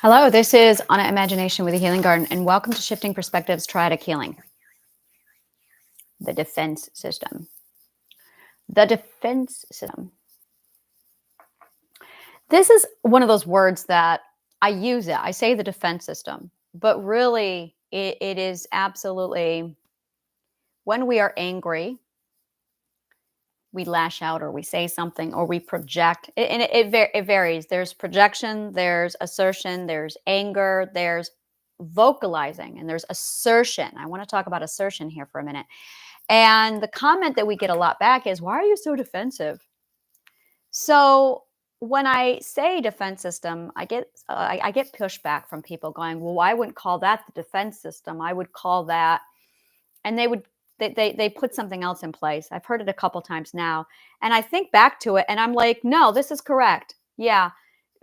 Hello, this is Anna Imagination with a Healing Garden, and welcome to Shifting Perspectives Triadic Healing. The defense system. The defense system. This is one of those words that I use it. I say the defense system, but really it is absolutely when we are angry, we lash out or we say something or we project. It varies. There's projection, there's assertion, there's anger, there's vocalizing, and there's assertion. I want to talk about assertion here for a minute. And the comment that we get a lot back is, why are you so defensive? So when I say defense system, I get pushback from people going, well, I wouldn't call that the defense system. I would call that, and they put something else in place. I've heard it a couple times now, and I think back to it, and I'm like, no, this is correct. Yeah,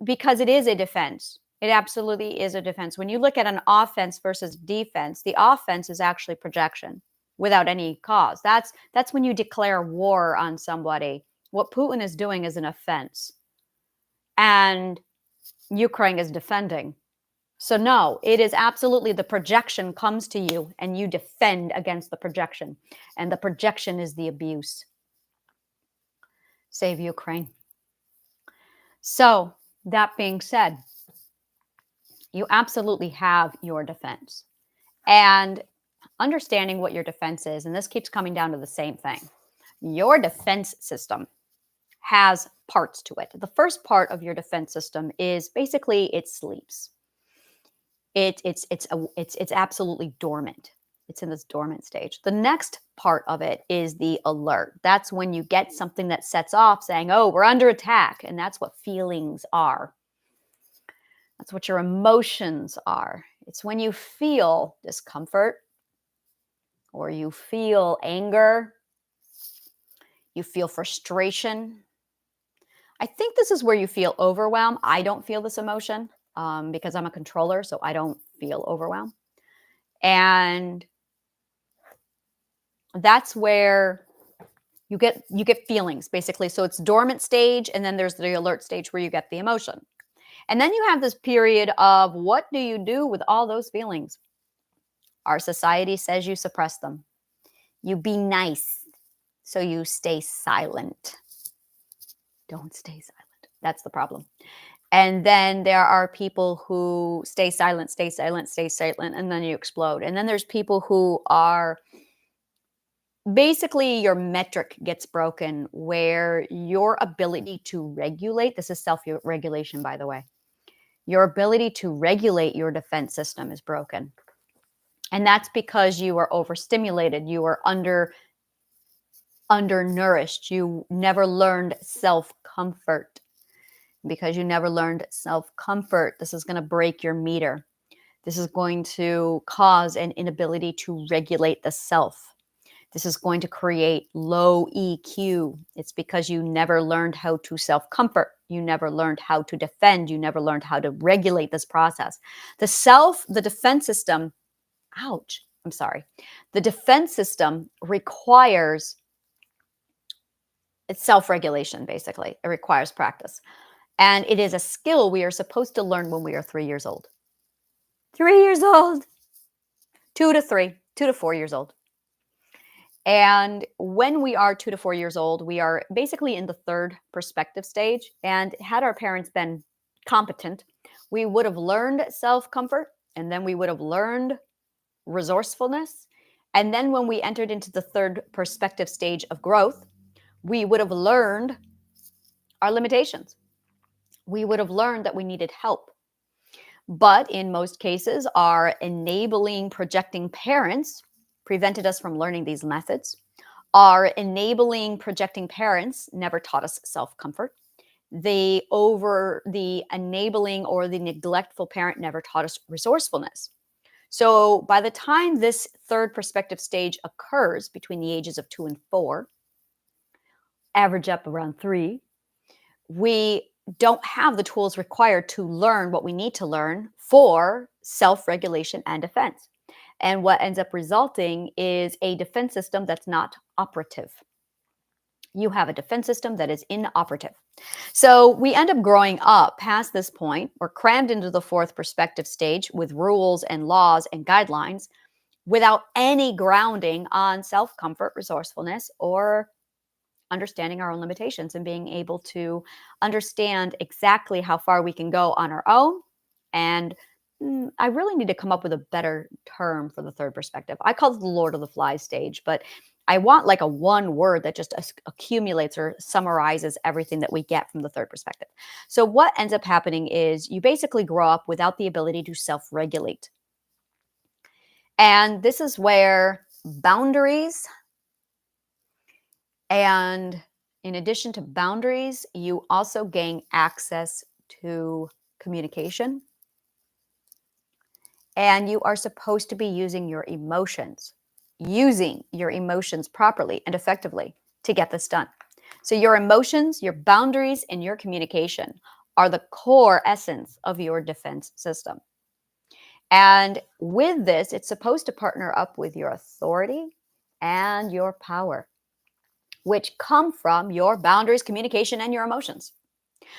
because it is a defense. It absolutely is a defense. When you look at an offense versus defense, the offense is actually projection without any cause. That's when you declare war on somebody. What Putin is doing is an offense, and Ukraine is defending. So no, it is absolutely the projection comes to you and you defend against the projection. And the projection is the abuse. Save Ukraine. So that being said, you absolutely have your defense. And understanding what your defense is, and this keeps coming down to the same thing. Your defense system has parts to it. The first part of your defense system is basically it sleeps. It's absolutely dormant. It's in this dormant stage. The next part of it is the alert. That's when you get something that sets off saying, oh, we're under attack. And that's what feelings are. That's what your emotions are. It's when you feel discomfort or you feel anger, you feel frustration. I think this is where you feel overwhelmed. I don't feel this emotion. Because I'm a controller, so I don't feel overwhelmed. And that's where you get feelings, basically. So it's dormant stage, and then there's the alert stage where you get the emotion. And then you have this period of what do you do with all those feelings? Our society says you suppress them. You be nice, so you stay silent. Don't stay silent. That's the problem. And then there are people who stay silent, and then you explode. And then there's people who are basically your metric gets broken where your ability to regulate, this is self-regulation, by the way, your ability to regulate your defense system is broken. And that's because you are overstimulated, you are undernourished, you never learned self-comfort. Because you never learned self-comfort, this is going to break your meter. This is going to cause an inability to regulate the self. This is going to create low EQ. It's because you never learned how to self-comfort. You never learned how to defend. You never learned how to regulate this process. The defense system, the defense system requires it's self-regulation, basically. It requires practice. And it is a skill we are supposed to learn when we are 3 years old. 3 years old. 2 to 4 years old. And when we are 2 to 4 years old, we are basically in the third perspective stage. And had our parents been competent, we would have learned self-comfort, and then we would have learned resourcefulness. And then when we entered into the third perspective stage of growth, we would have learned our limitations. We would have learned that we needed help. But in most cases, our enabling projecting parents prevented us from learning these methods. Our enabling projecting parents never taught us self-comfort. The enabling or the neglectful parent never taught us resourcefulness. So by the time this third perspective stage occurs between the ages of 2 and 4, average up around 3, we don't have the tools required to learn what we need to learn for self-regulation and defense. And what ends up resulting is a defense system that's not operative. You have a defense system that is inoperative. So we end up growing up past this point. We're crammed into the fourth perspective stage with rules and laws and guidelines without any grounding on self comfort, resourcefulness, or understanding our own limitations and being able to understand exactly how far we can go on our own. And I really need to come up with a better term for the third perspective. I call it the Lord of the Flies stage, but I want like a one word that just accumulates or summarizes everything that we get from the third perspective. So, what ends up happening is you basically grow up without the ability to self regulate. And this is where boundaries, and in addition to boundaries, you also gain access to communication. And you are supposed to be using your emotions properly and effectively to get this done. So, your emotions, your boundaries, and your communication are the core essence of your defense system. And with this, it's supposed to partner up with your authority and your power, which come from your boundaries, communication, and your emotions.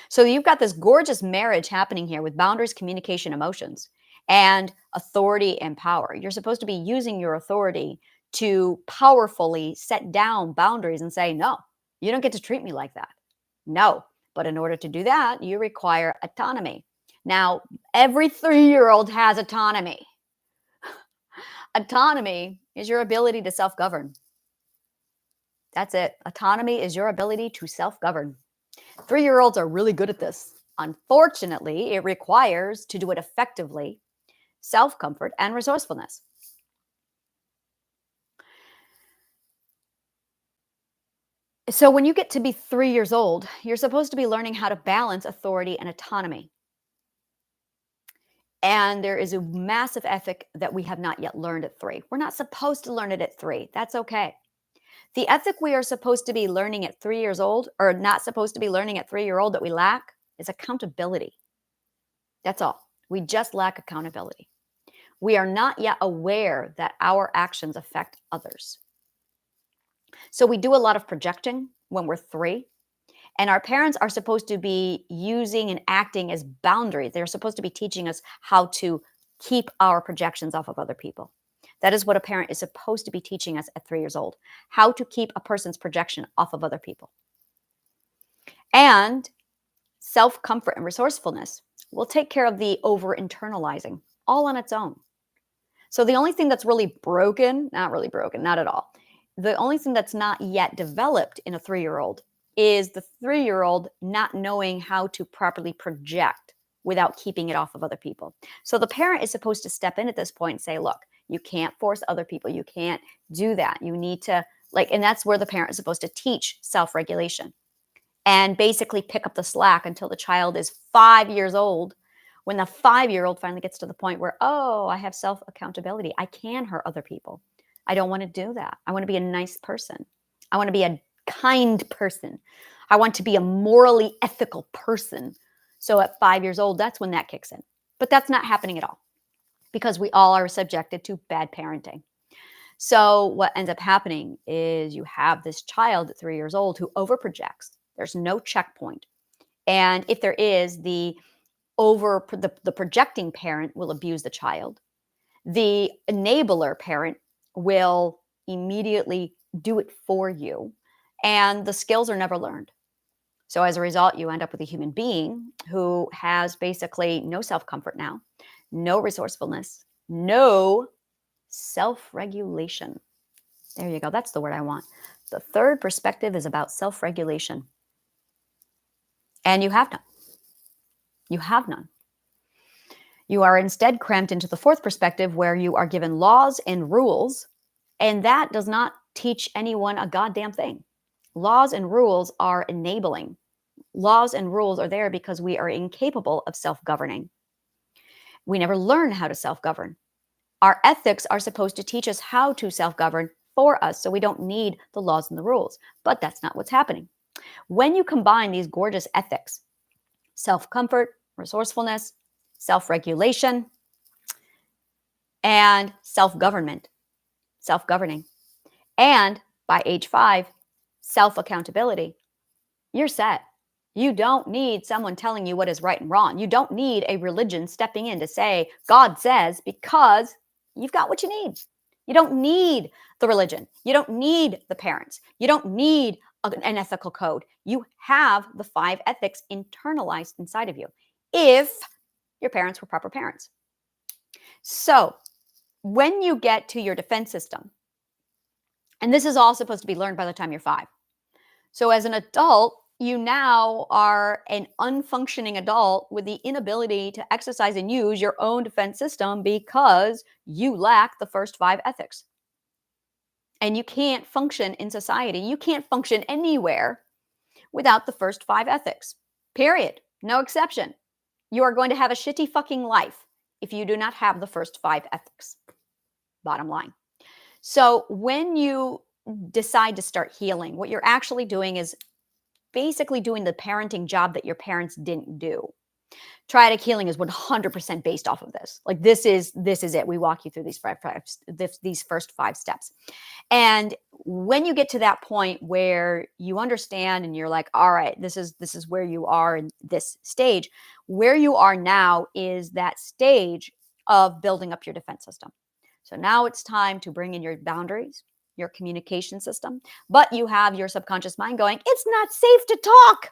So you've got this gorgeous marriage happening here with boundaries, communication, emotions, and authority and power. You're supposed to be using your authority to powerfully set down boundaries and say, no, you don't get to treat me like that. No. But in order to do that, you require autonomy. Now, every 3-year-old has autonomy. Autonomy is your ability to self govern. That's it. Autonomy is your ability to self govern. 3-year-olds are really good at this. Unfortunately, it requires, to do it effectively, self comfort and resourcefulness. So, when you get to be 3 years old, you're supposed to be learning how to balance authority and autonomy. And there is a massive ethic that we have not yet learned at 3. We're not supposed to learn it at 3. That's okay. The ethic we are supposed to be learning at 3 years old, or not supposed to be learning at 3-year-old that we lack, is accountability. That's all. We just lack accountability. We are not yet aware that our actions affect others. So we do a lot of projecting when we're 3. And our parents are supposed to be using and acting as boundaries. They're supposed to be teaching us how to keep our projections off of other people. That is what a parent is supposed to be teaching us at 3 years old, how to keep a person's projection off of other people. And self-comfort and resourcefulness will take care of the over-internalizing all on its own. So the only thing that's really broken, not really broken, not at all. The only thing that's not yet developed in a 3-year-old is the 3-year-old not knowing how to properly project without keeping it off of other people. So the parent is supposed to step in at this point and say, look, you can't force other people. You can't do that. You need to, and that's where the parent is supposed to teach self-regulation and basically pick up the slack until the child is 5 years old. When the 5-year-old finally gets to the point where, oh, I have self-accountability. I can hurt other people. I don't want to do that. I want to be a nice person. I want to be a kind person. I want to be a morally ethical person. So at 5 years old, that's when that kicks in. But that's not happening at all because we all are subjected to bad parenting. So what ends up happening is you have this child at 3 years old who overprojects. There's no checkpoint. And if there is, the projecting parent will abuse the child. The enabler parent will immediately do it for you. And the skills are never learned. So as a result, you end up with a human being who has basically no self-comfort now, no resourcefulness, no self-regulation. There you go. That's the word I want. The third perspective is about self-regulation. And you have none. You have none. You are instead cramped into the fourth perspective where you are given laws and rules, and that does not teach anyone a goddamn thing. Laws and rules are enabling. Laws and rules are there because we are incapable of self-governing. We never learn how to self-govern. Our ethics are supposed to teach us how to self-govern for us so we don't need the laws and the rules, but that's not what's happening. When you combine these gorgeous ethics, self-comfort, resourcefulness, self-regulation, and self-government, self-governing, and by age 5, self-accountability, you're set. You don't need someone telling you what is right and wrong. You don't need a religion stepping in to say, God says, because you've got what you need. You don't need the religion. You don't need the parents. You don't need an ethical code. You have the 5 ethics internalized inside of you if your parents were proper parents. So when you get to your defense system, and this is all supposed to be learned by the time you're 5. So as an adult, you now are an unfunctioning adult with the inability to exercise and use your own defense system because you lack the first 5 ethics. And you can't function in society. You can't function anywhere without the first 5 ethics. Period. No exception. You are going to have a shitty fucking life if you do not have the first 5 ethics. Bottom line. So when you decide to start healing, what you're actually doing is basically doing the parenting job that your parents didn't do. Triadic healing is 100% based off of this. Like this is it. We walk you through these first 5 steps. And when you get to that point where you understand and you're like, all right, this is where you are in this stage. Where you are now is that stage of building up your defense system. So now it's time to bring in your boundaries, your communication system, but you have your subconscious mind going, it's not safe to talk.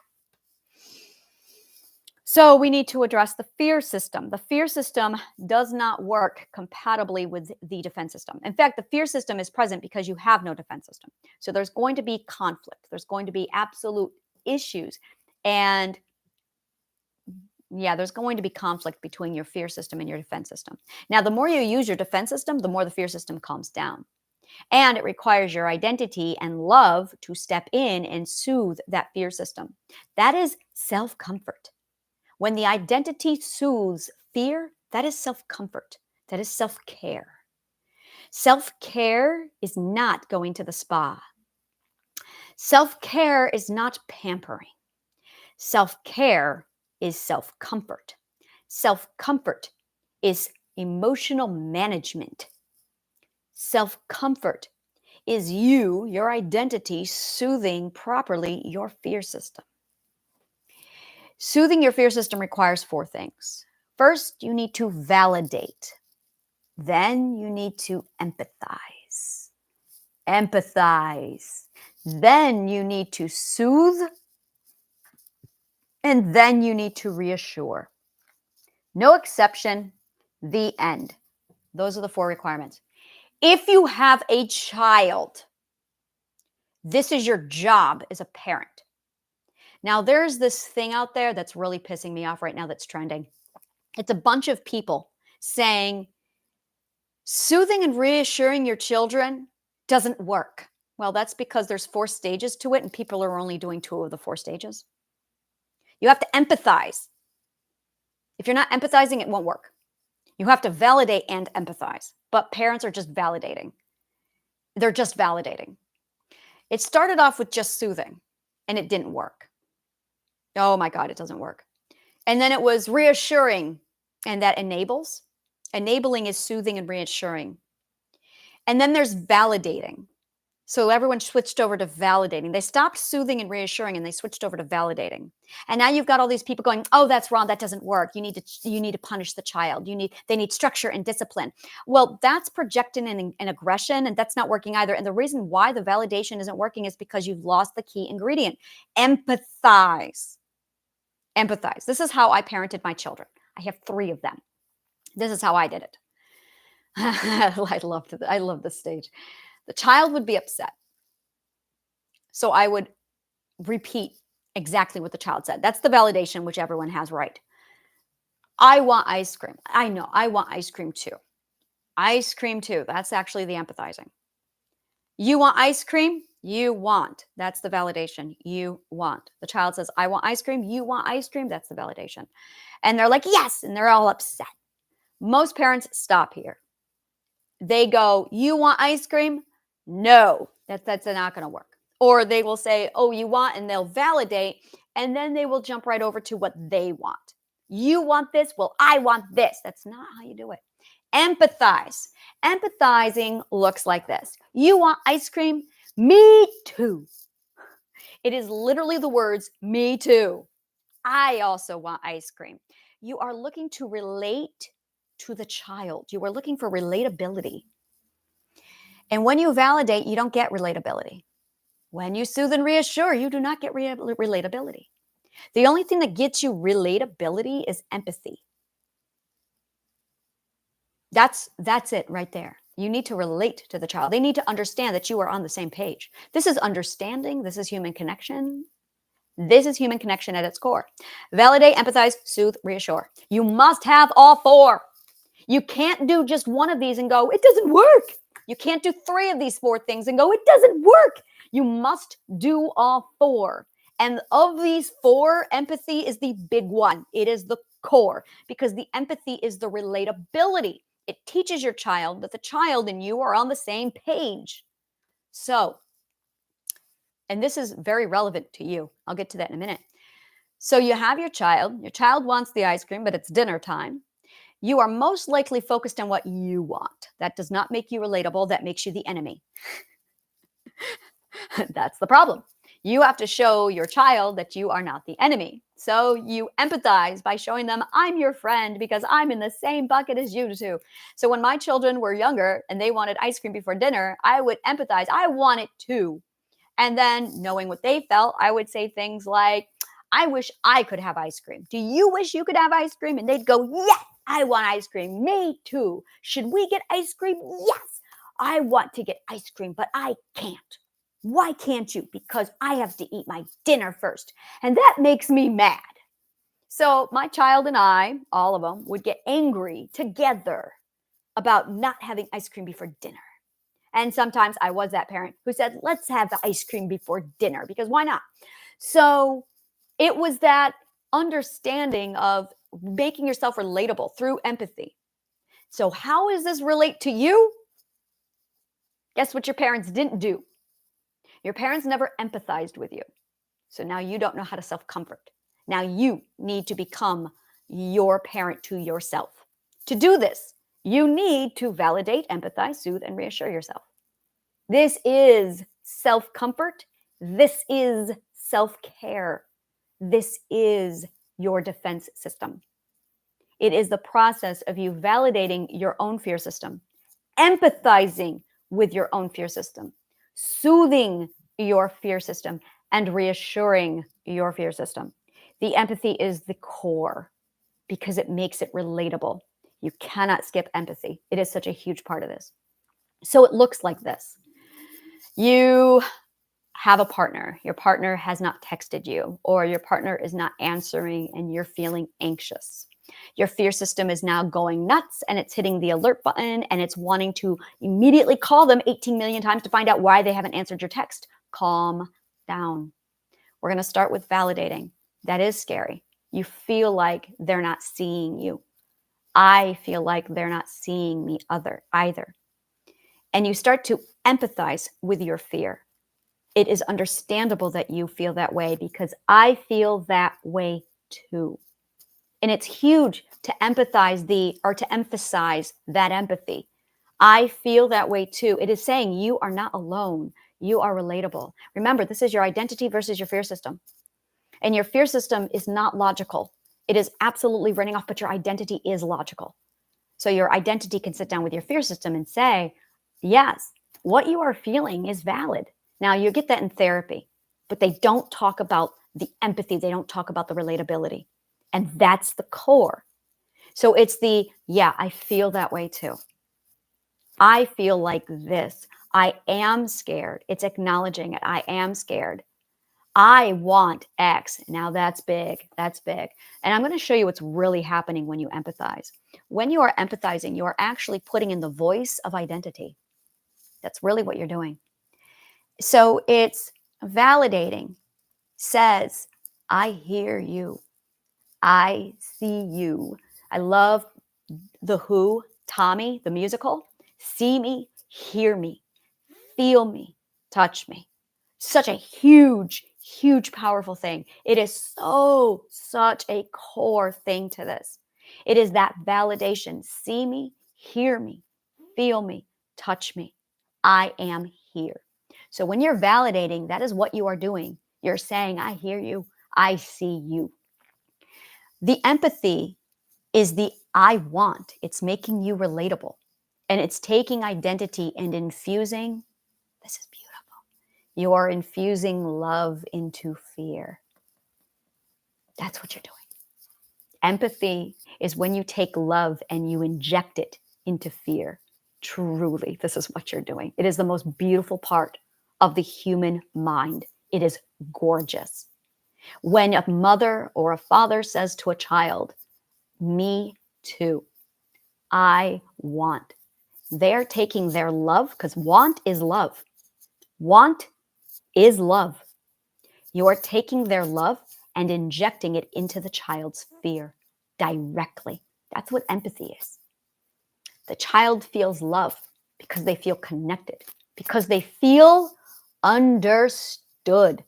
So we need to address the fear system. The fear system does not work compatibly with the defense system. In fact, the fear system is present because you have no defense system. So there's going to be conflict. There's going to be absolute issues. And yeah, there's going to be conflict between your fear system and your defense system. Now, the more you use your defense system, the more the fear system calms down. And it requires your identity and love to step in and soothe that fear system. That is self-comfort. When the identity soothes fear, that is self-comfort. That is self-care. Self-care is not going to the spa. Self-care is not pampering. Self-care is self-comfort. Self-comfort is emotional management. Self-comfort is you, your identity, soothing properly your fear system. Soothing your fear system requires 4 things. First, you need to validate. Then you need to empathize. Empathize. Then you need to soothe. And then you need to reassure. No exception, the end. Those are the 4 requirements. If you have a child, this is your job as a parent. Now, there's this thing out there that's really pissing me off right now that's trending. It's a bunch of people saying soothing and reassuring your children doesn't work. Well, that's because there's 4 stages to it and people are only doing 2 of the 4 stages. You have to empathize. If you're not empathizing, it won't work. You have to validate and empathize. But parents are just validating. They're just validating. It started off with just soothing, and it didn't work. Oh my God, it doesn't work. And then it was reassuring, and that enables. Enabling is soothing and reassuring. And then there's validating. So everyone switched over to validating. They stopped soothing and reassuring and they switched over to validating. And now you've got all these people going, "Oh, that's wrong. That doesn't work. You need to punish the child. They need structure and discipline." Well, that's projecting an aggression, and that's not working either. And the reason why the validation isn't working is because you've lost the key ingredient. Empathize. Empathize. This is how I parented my children. I have 3 of them. This is how I did it. I love this stage. The child would be upset. So I would repeat exactly what the child said. That's the validation, which everyone has right. I want ice cream. I know. I want ice cream too. Ice cream too. That's actually the empathizing. You want ice cream? You want. That's the validation. You want. The child says, I want ice cream. You want ice cream? That's the validation. And they're like, yes. And they're all upset. Most parents stop here. They go, you want ice cream? No, that's not going to work. Or they will say, oh, you want, and they'll validate, and then they will jump right over to what they want. You want this? Well, I want this. That's not how you do it. Empathize. Empathizing looks like this. You want ice cream? Me too. It is literally the words, me too. I also want ice cream. You are looking to relate to the child. You are looking for relatability. And when you validate, you don't get relatability. When you soothe and reassure, you do not get relatability. The only thing that gets you relatability is empathy. That's it right there. You need to relate to the child. They need to understand that you are on the same page. This is understanding. This is human connection. This is human connection at its core. Validate, empathize, soothe, reassure. You must have all four. You can't do just one of these and go, it doesn't work. You can't do three of these four things and go, it doesn't work. You must do all four. And of these four, empathy is the big one. It is the core because the empathy is the relatability. It teaches your child that the child and you are on the same page. So, and this is very relevant to you. I'll get to that in a minute. So you have your child wants the ice cream, but it's dinner time. You are most likely focused on what you want. That does not make you relatable. That makes you the enemy. That's the problem. You have to show your child that you are not the enemy. So you empathize by showing them, I'm your friend because I'm in the same bucket as you too. So when my children were younger and they wanted ice cream before dinner, I would empathize. I want it too. And then knowing what they felt, I would say things like, I wish I could have ice cream. Do you wish you could have ice cream? And they'd go, yes, I want ice cream. Me too. Should we get ice cream? Yes, I want to get ice cream, but I can't. Why can't you? Because I have to eat my dinner first. And that makes me mad. So my child and I, all of them, would get angry together about not having ice cream before dinner. And sometimes I was that parent who said, let's have the ice cream before dinner because why not? So it was that understanding of making yourself relatable through empathy. So how does this relate to you? Guess what your parents didn't do? Your parents never empathized with you. So now you don't know how to self-comfort. Now you need to become your parent to yourself. To do this, you need to validate, empathize, soothe, and reassure yourself. This is self-comfort. This is self-care. This is your defense system. It is the process of you validating your own fear system, empathizing with your own fear system, soothing your fear system, and reassuring your fear system. The empathy is the core because it makes it relatable. You cannot skip empathy. It is such a huge part of this. So it looks like this. You have a partner. Your partner has not texted you, or your partner is not answering and you're feeling anxious. Your fear system is now going nuts and it's hitting the alert button and it's wanting to immediately call them 18 million times to find out why they haven't answered your text. Calm down. We're going to start with validating. That is scary. You feel like they're not seeing you. I feel like they're not seeing me either. And you start to empathize with your fear. It is understandable that you feel that way because I feel that way too. And it's huge to empathize to emphasize that empathy. I feel that way too. It is saying you are not alone. You are relatable. Remember, this is your identity versus your fear system. And your fear system is not logical. It is absolutely running off, but your identity is logical. So your identity can sit down with your fear system and say, yes, what you are feeling is valid. Now, you get that in therapy, but they don't talk about the empathy. They don't talk about the relatability. And that's the core. So it's yeah, I feel that way too. I feel like this. I am scared. It's acknowledging it. I am scared. I want X. Now that's big. That's big. And I'm going to show you what's really happening when you empathize. When you are empathizing, you are actually putting in the voice of identity. That's really what you're doing. So it's validating, says, I hear you. I see you. I love The Who, Tommy, the musical. See me, hear me, feel me, touch me. Such a huge, huge, powerful thing. It is such a core thing to this. It is that validation. See me, hear me, feel me, touch me. I am here. So when you're validating, that is what you are doing. You're saying, I hear you. I see you. The empathy is the I want. It's making you relatable. And it's taking identity and infusing, this is beautiful. You are infusing love into fear. That's what you're doing. Empathy is when you take love and you inject it into fear. Truly, this is what you're doing. It is the most beautiful part of the human mind. It is gorgeous. When a mother or a father says to a child, me too, I want, they're taking their love, because want is love. Want is love. You're taking their love and injecting it into the child's fear directly. That's what empathy is. The child feels love because they feel connected, because they feel understood.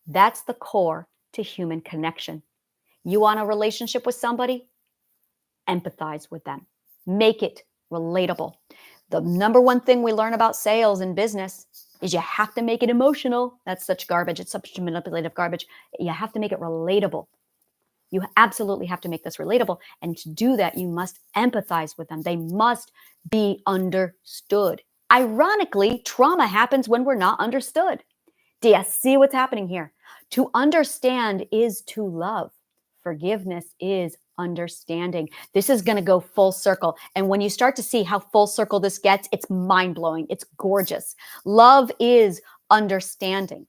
That's the core to human connection. You want a relationship with somebody? Empathize with them. Make it relatable. The number one thing we learn about sales and business is you have to make it emotional. That's such garbage. It's such manipulative garbage. You have to make it relatable. You absolutely have to make this relatable. And to do that, you must empathize with them. They must be understood. Ironically, trauma happens when we're not understood. Do you see what's happening here? To understand is to love. Forgiveness is understanding. This is going to go full circle. And when you start to see how full circle this gets, it's mind-blowing. It's gorgeous. Love is understanding.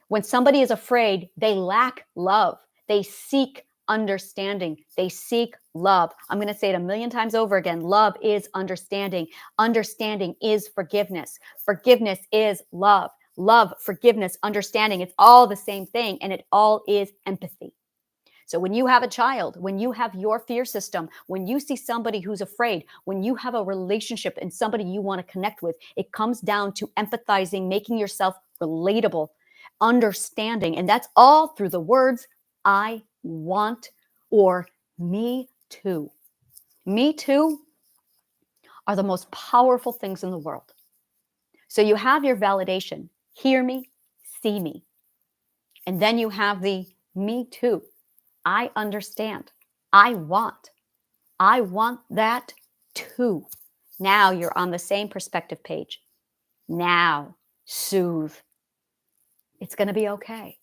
When somebody is afraid, they lack love. They seek understanding. They seek love. I'm going to say it a million times over again. Love is understanding. Understanding is forgiveness. Forgiveness is love. Love, forgiveness, understanding. It's all the same thing, and it all is empathy. So when you have a child, when you have your fear system, when you see somebody who's afraid, when you have a relationship and somebody you want to connect with, it comes down to empathizing, making yourself relatable, understanding. And that's all through the words, I want, or me too. Me too are the most powerful things in the world. So you have your validation, hear me, see me. And then you have the me too. I understand. I want that too. Now you're on the same perspective page. Now, soothe. It's going to be okay.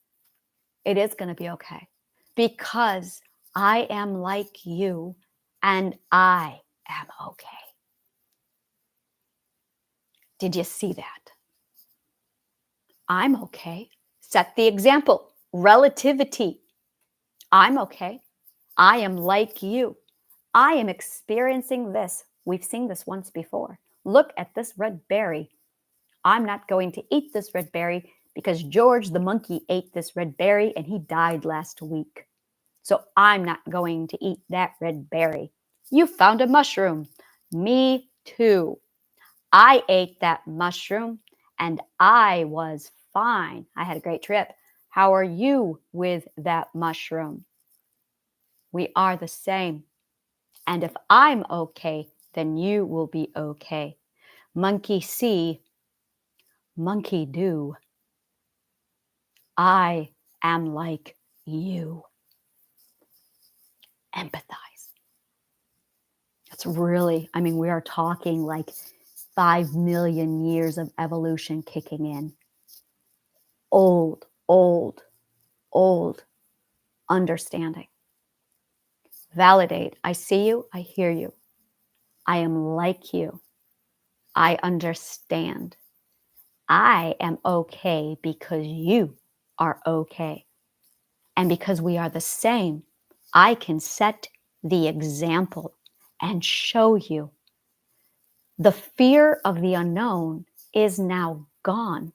It is going to be okay. Because I am like you and I am okay. Did you see that? I'm okay. Set the example. Relativity. I'm okay. I am like you. I am experiencing this. We've seen this once before. Look at this red berry. I'm not going to eat this red berry because George the monkey ate this red berry and he died last week. So I'm not going to eat that red berry. You found a mushroom. Me too. I ate that mushroom and I was fine. I had a great trip. How are you with that mushroom? We are the same. And if I'm okay, then you will be okay. Monkey see, monkey do. I am like you. Empathize. That's really, we are talking like 5 million years of evolution kicking in. Old, old, old understanding. Validate. I see you. I hear you. I am like you. I understand. I am okay because you are okay. And because we are the same, I can set the example and show you. The fear of the unknown is now gone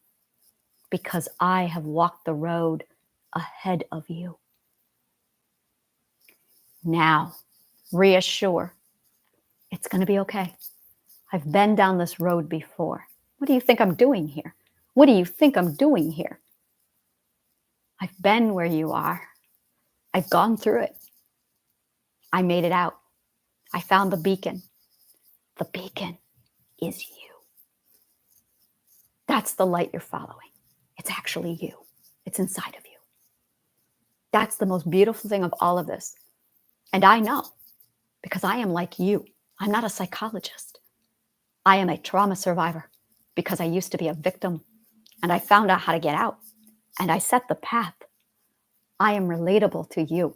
because I have walked the road ahead of you. Now, reassure. It's going to be okay. I've been down this road before. What do you think I'm doing here? What do you think I'm doing here? I've been where you are. I've gone through it. I made it out. I found the beacon. The beacon is you. That's the light you're following. It's actually you. It's inside of you. That's the most beautiful thing of all of this. And I know, because I am like you. I'm not a psychologist. I am a trauma survivor because I used to be a victim and I found out how to get out and I set the path. I am relatable to you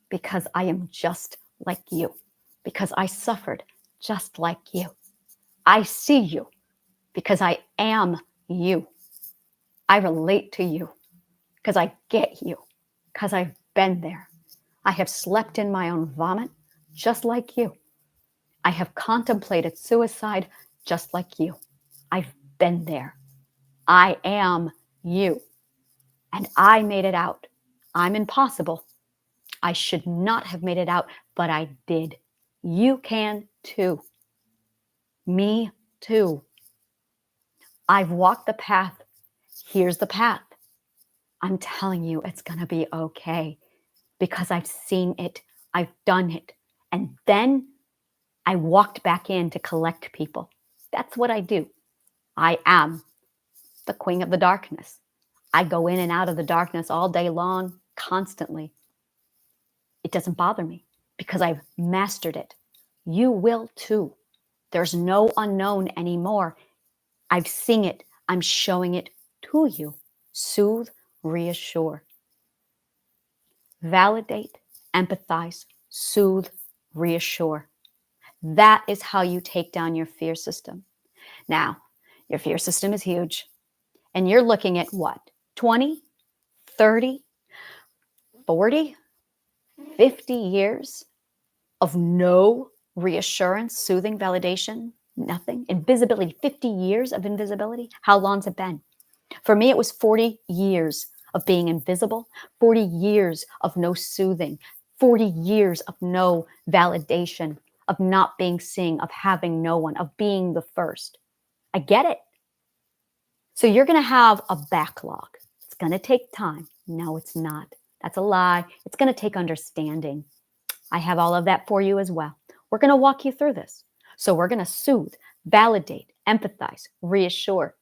because I am just like you, because I suffered just like you. I see you because I am you. I relate to you because I get you, because I've been there. I have slept in my own vomit just like you. I have contemplated suicide just like you. I've been there. I am you. And I made it out. I'm impossible. I should not have made it out, but I did. You can too. Me too. I've walked the path. Here's the path. I'm telling you, it's going to be okay because I've seen it. I've done it. And then I walked back in to collect people. That's what I do. I am the queen of the darkness. I go in and out of the darkness all day long, constantly. It doesn't bother me because I've mastered it. You will too. There's no unknown anymore. I've seen it. I'm showing it to you. Soothe, reassure. Validate, empathize, soothe, reassure. That is how you take down your fear system. Now, your fear system is huge. And you're looking at what? 20, 30, 40, 50 years of no reassurance, soothing, validation, nothing. Invisibility, 50 years of invisibility. How long's it been? For me, it was 40 years of being invisible, 40 years of no soothing, 40 years of no validation, of not being seen, of having no one, of being the first. I get it. So you're going to have a backlog. It's going to take time. No, it's not. That's a lie. It's going to take understanding. I have all of that for you as well. We're going to walk you through this. So we're going to soothe, validate, empathize, reassure.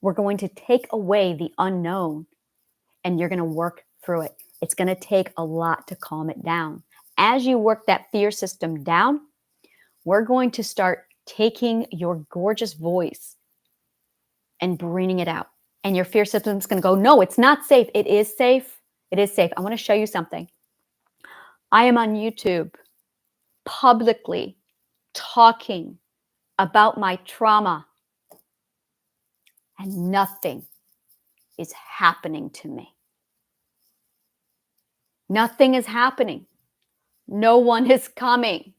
We're going to take away the unknown and you're going to work through it. It's going to take a lot to calm it down. As you work that fear system down, we're going to start taking your gorgeous voice and bringing it out. And your fear system is going to go, no, it's not safe. It is safe. It is safe. I want to show you something. I am on YouTube publicly talking about my trauma and nothing is happening to me. Nothing is happening. No one is coming.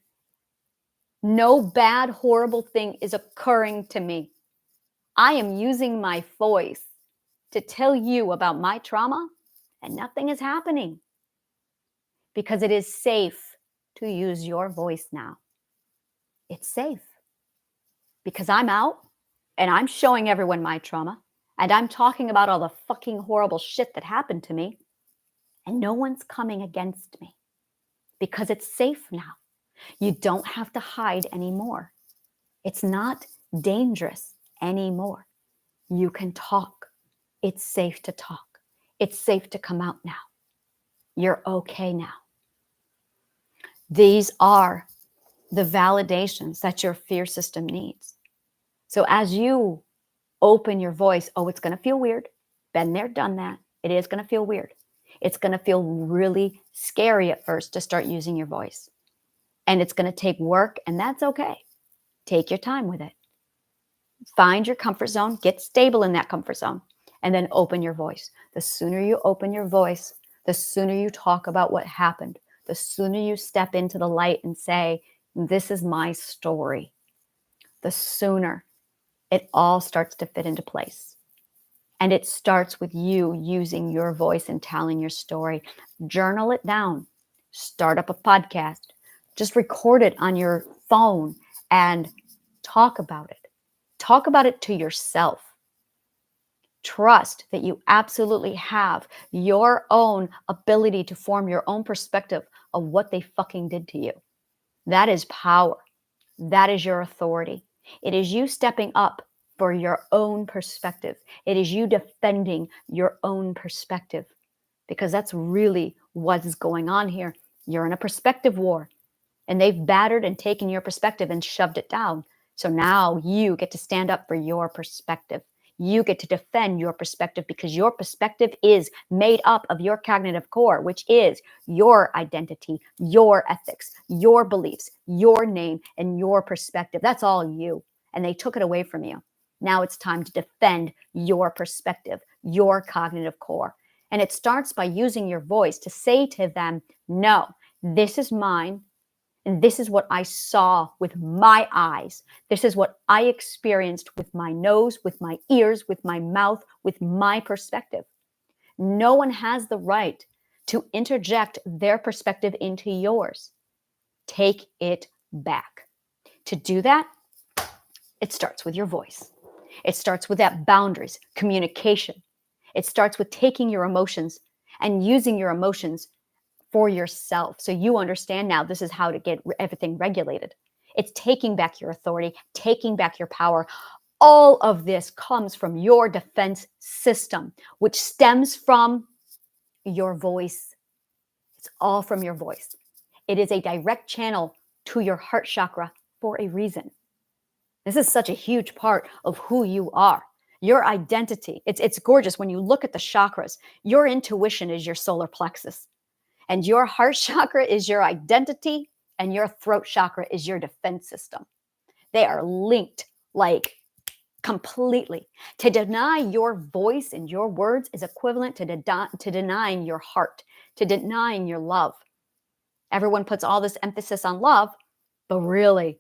No bad, horrible thing is occurring to me. I am using my voice to tell you about my trauma and nothing is happening because it is safe to use your voice now. It's safe because I'm out and I'm showing everyone my trauma and I'm talking about all the fucking horrible shit that happened to me and no one's coming against me because it's safe now. You don't have to hide anymore. It's not dangerous anymore. You can talk. It's safe to talk. It's safe to come out now. You're okay now. These are the validations that your fear system needs. So as you open your voice, oh, it's going to feel weird. Been there, done that. It is going to feel weird. It's going to feel really scary at first to start using your voice. And it's going to take work, and that's okay. Take your time with it. Find your comfort zone, get stable in that comfort zone, and then open your voice. The sooner you open your voice, the sooner you talk about what happened, the sooner you step into the light and say, this is my story, the sooner it all starts to fit into place. And it starts with you using your voice and telling your story. Journal it down. Start up a podcast. Just record it on your phone and talk about it. Talk about it to yourself. Trust that you absolutely have your own ability to form your own perspective of what they fucking did to you. That is power. That is your authority. It is you stepping up for your own perspective. It is you defending your own perspective, because that's really what is going on here. You're in a perspective war, and they've battered and taken your perspective and shoved it down. So now you get to stand up for your perspective. You get to defend your perspective, because your perspective is made up of your cognitive core, which is your identity, your ethics, your beliefs, your name, and your perspective. That's all you. And they took it away from you. Now it's time to defend your perspective, your cognitive core. And it starts by using your voice to say to them, no, this is mine. And this is what I saw with my eyes. This is what I experienced with my nose, with my ears, with my mouth, with my perspective. No one has the right to interject their perspective into yours. Take it back. To do that, it starts with your voice. It starts with that boundaries, communication. It starts with taking your emotions and using your emotions for yourself. So you understand now this is how to get everything regulated. It's taking back your authority, taking back your power. All of this comes from your defense system, which stems from your voice. It's all from your voice. It is a direct channel to your heart chakra for a reason. This is such a huge part of who you are. Your identity. It's gorgeous when you look at the chakras. Your intuition is your solar plexus. And your heart chakra is your identity, and your throat chakra is your defense system. They are linked like completely. To deny your voice and your words is equivalent to denying your heart, to denying your love. Everyone puts all this emphasis on love, but really,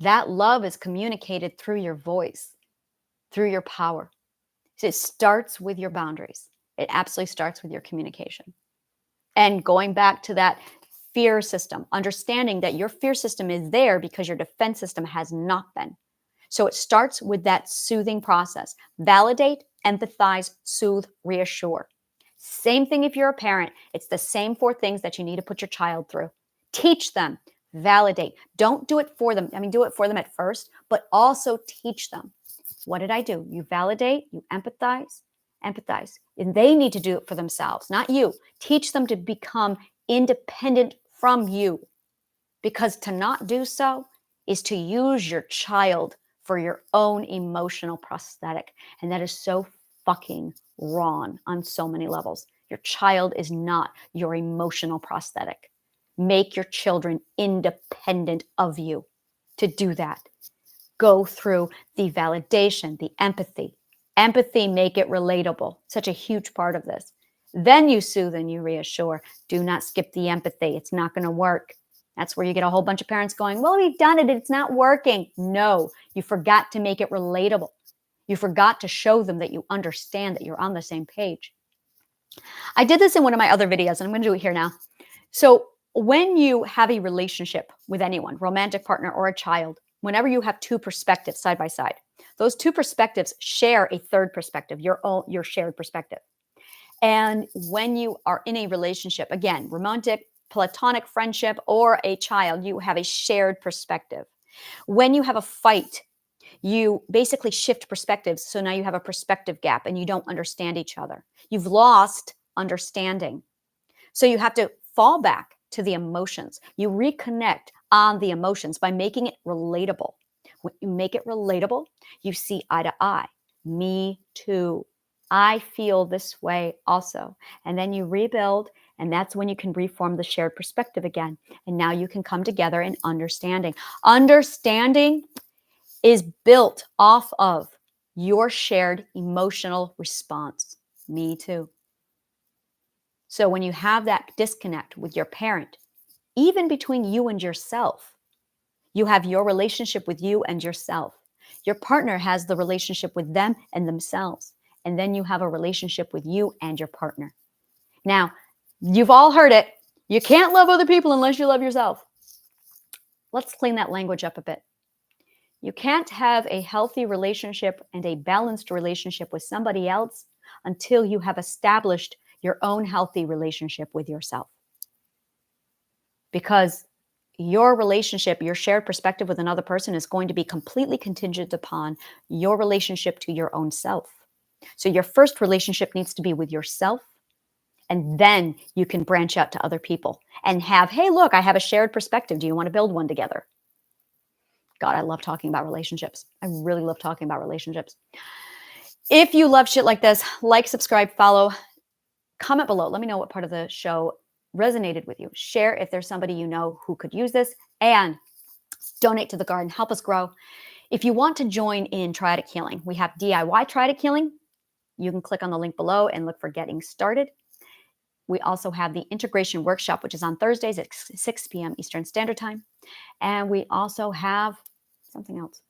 that love is communicated through your voice, through your power. So it starts with your boundaries. It absolutely starts with your communication. And going back to that fear system, understanding that your fear system is there because your defense system has not been. So it starts with that soothing process. Validate, empathize, soothe, reassure. Same thing if you're a parent. It's the same 4 things that you need to put your child through. Teach them, validate. Don't do it for them. Do it for them at first, but also teach them. What did I do? You validate, you empathize. And they need to do it for themselves, not you. Teach them to become independent from you, because to not do so is to use your child for your own emotional prosthetic. And that is so fucking wrong on so many levels. Your child is not your emotional prosthetic. Make your children independent of you. To do that, go through the validation, the empathy. Empathy, make it relatable. Such a huge part of this. Then you soothe and you reassure. Do not skip the empathy. It's not going to work. That's where you get a whole bunch of parents going, well, we've done it. It's not working. No, you forgot to make it relatable. You forgot to show them that you understand, that you're on the same page. I did this in one of my other videos, and I'm going to do it here now. So when you have a relationship with anyone, romantic partner or a child, whenever you have 2 perspectives side by side, those 2 perspectives share a third perspective, your shared perspective. And when you are in a relationship, again, romantic, platonic friendship, or a child, you have a shared perspective. When you have a fight, you basically shift perspectives. So now you have a perspective gap and you don't understand each other. You've lost understanding. So you have to fall back to the emotions. You reconnect on the emotions by making it relatable. When you make it relatable, you see eye to eye. Me too. I feel this way also. And then you rebuild, and that's when you can reform the shared perspective again. And now you can come together in understanding. Understanding is built off of your shared emotional response. Me too. So when you have that disconnect with your parent, even between you and yourself, you have your relationship with you and yourself. Your partner has the relationship with them and themselves. And then you have a relationship with you and your partner. Now, you've all heard it. You can't love other people unless you love yourself. Let's clean that language up a bit. You can't have a healthy relationship and a balanced relationship with somebody else until you have established your own healthy relationship with yourself. Because your relationship, your shared perspective with another person is going to be completely contingent upon your relationship to your own self. So your first relationship needs to be with yourself. And then you can branch out to other people and have, hey, look, I have a shared perspective. Do you want to build one together? God, I love talking about relationships. I really love talking about relationships. If you love shit like this, like, subscribe, follow, comment below. Let me know what part of the show resonated with you. Share if there's somebody you know who could use this, and donate to the garden. Help us grow. If you want to join in Triadic Healing, we have DIY Triadic Healing. You can click on the link below and look for Getting Started. We also have the integration workshop, which is on Thursdays at 6 p.m. Eastern Standard Time. And we also have something else,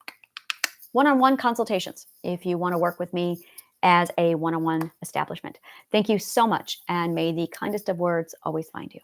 one-on-one consultations if you want to work with me as a one-on-one establishment. Thank you so much, and may the kindest of words always find you.